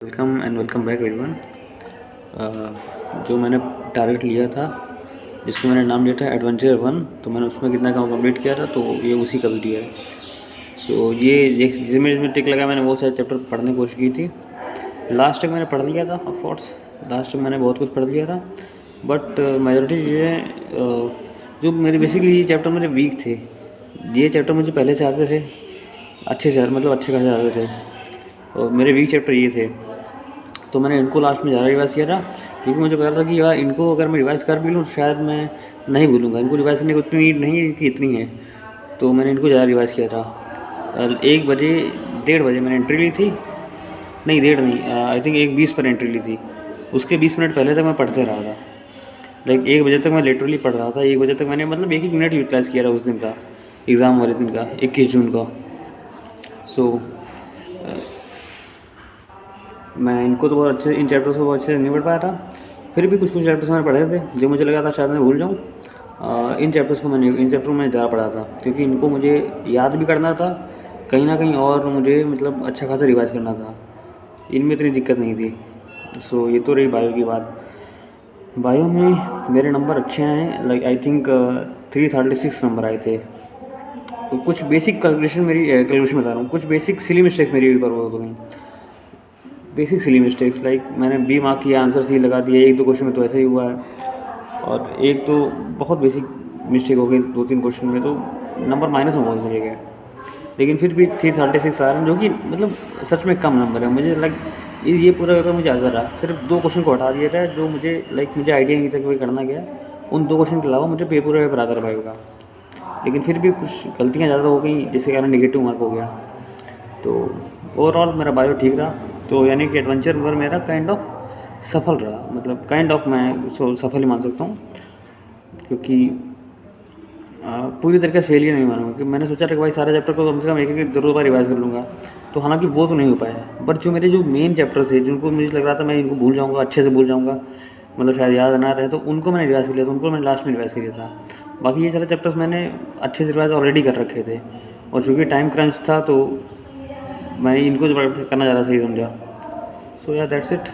Welcome back everyone. जो मैंने target लिया था, जिसको मैंने नाम लिया था एडवेंचर 1, तो मैंने उसमें कितना काम कंप्लीट किया था, तो ये उसी का वीडियो है। सो ये जिसमें टिक लगा, मैंने वो सारे चैप्टर पढ़ने की कोशिश की थी। लास्ट तक मैंने पढ़ लिया था, ऑफ कोर्स लास्ट तक मैंने बहुत कुछ पढ़ लिया था, बट मेजॉरिटी चीज़ें जो मेरे बेसिकली ये चैप्टर मेरे वीक थे। ये चैप्टर मुझे पहले से आते थे, अच्छे से, मतलब अच्छे खासे आते थे, और मेरे वीक चैप्टर ये थे। तो मैंने इनको लास्ट में ज़्यादा रिवाइज़ किया था, क्योंकि मुझे पता था कि यार इनको अगर मैं रिवाइज़ कर भी लूँ शायद मैं नहीं भूलूँगा। इनको रिवाइज़ करने की उतनी नीड नहीं है कि इतनी है, तो मैंने इनको ज़्यादा रिवाइज़ किया था। 1 बजे 1:30 बजे मैंने एंट्री ली थी, नहीं 1:30 नहीं, आई थिंक 1:20 पर एंट्री ली थी। उसके 20 मिनट पहले तक मैं पढ़ते रहा था। लाइक 1 बजे तक मैं लिटरली पढ़ रहा था। 1 बजे तक मैंने मतलब 1-1 मिनट यूटिलाइज़ किया था उस दिन का, एग्ज़ाम वाले दिन का, 21 जून का। सो मैं इनको तो बहुत अच्छे, इन चैप्टर्स को बहुत अच्छे से नहीं पढ़ पाया था। फिर भी कुछ चैप्टर्स मैंने पढ़े थे जो मुझे लगा था शायद मैं भूल जाऊँ। इन चैप्टर्स को मैंने ज़्यादा पढ़ा था, क्योंकि इनको मुझे याद भी करना था कहीं ना कहीं, और मुझे मतलब अच्छा खासा रिवाइज़ करना था। इनमें इतनी दिक्कत नहीं थी। सो ये तो रही बायो की बात। बायो में मेरे नंबर अच्छे आए, लाइक आई थिंक 336 नंबर आए थे। तो कुछ बेसिक कैलकुलेशन बता रहा हूँ, कुछ बेसिक सिली मिस्टेक मेरी ऊपर हो गई। बेसिक सिली मिस्टेक्स, लाइक मैंने बी मार्क किया, आंसर सी लगा दिया, 1-2 क्वेश्चन में तो ऐसा ही हुआ है, और एक तो बहुत बेसिक मिस्टेक हो गई 2-3 क्वेश्चन में, तो नंबर माइनस में बहुत चले गए। लेकिन फिर भी 336 आ रहे हैं, जो कि मतलब सच में कम नंबर है। मुझे ये पूरा पेपर मुझे आता रहा, सिर्फ 2 क्वेश्चन को हटा दिया था, जो मुझे आइडिया नहीं था कि भाई करना क्या है। उन 2 क्वेश्चन के अलावा मुझे पूरा पेपर आता रहा बायो का। लेकिन फिर भी कुछ गलतियाँ ज़्यादा हो गई, जिसके कारण नेगेटिव मार्क हो गया। तो ओवरऑल मेरा बायो ठीक रहा। तो यानी कि एडवेंचर पर मेरा काइंड ऑफ सफल रहा, मतलब काइंड ऑफ मैं सफल ही मान सकता हूँ, क्योंकि पूरी तरीके से फेलियर नहीं मानूंगा। कि मैंने सोचा था कि भाई सारे चैप्टर को कम से कम एक 2 बार रिवाइज़ कर लूँगा, तो हालांकि वो तो नहीं हो पाया। बट जो मेरे जो मेन चैप्टर थे, जिनको मुझे लग रहा था मैं इनको भूल जाऊँगा, अच्छे से भूल जाऊँगा, मतलब शायद याद ना रहे, तो उनको मैंने रिवाइज़ कर लिया था, उनको मैंने लास्ट में रिवाइज़ किया था। बाकी ये सारे चैप्टर्स मैंने अच्छे से रिवाइज़ ऑलरेडी कर रखे थे, और चूँकि टाइम क्रंच था तो मैंने इनको करना ज़्यादा सही समझा। सो या दैट्स इट।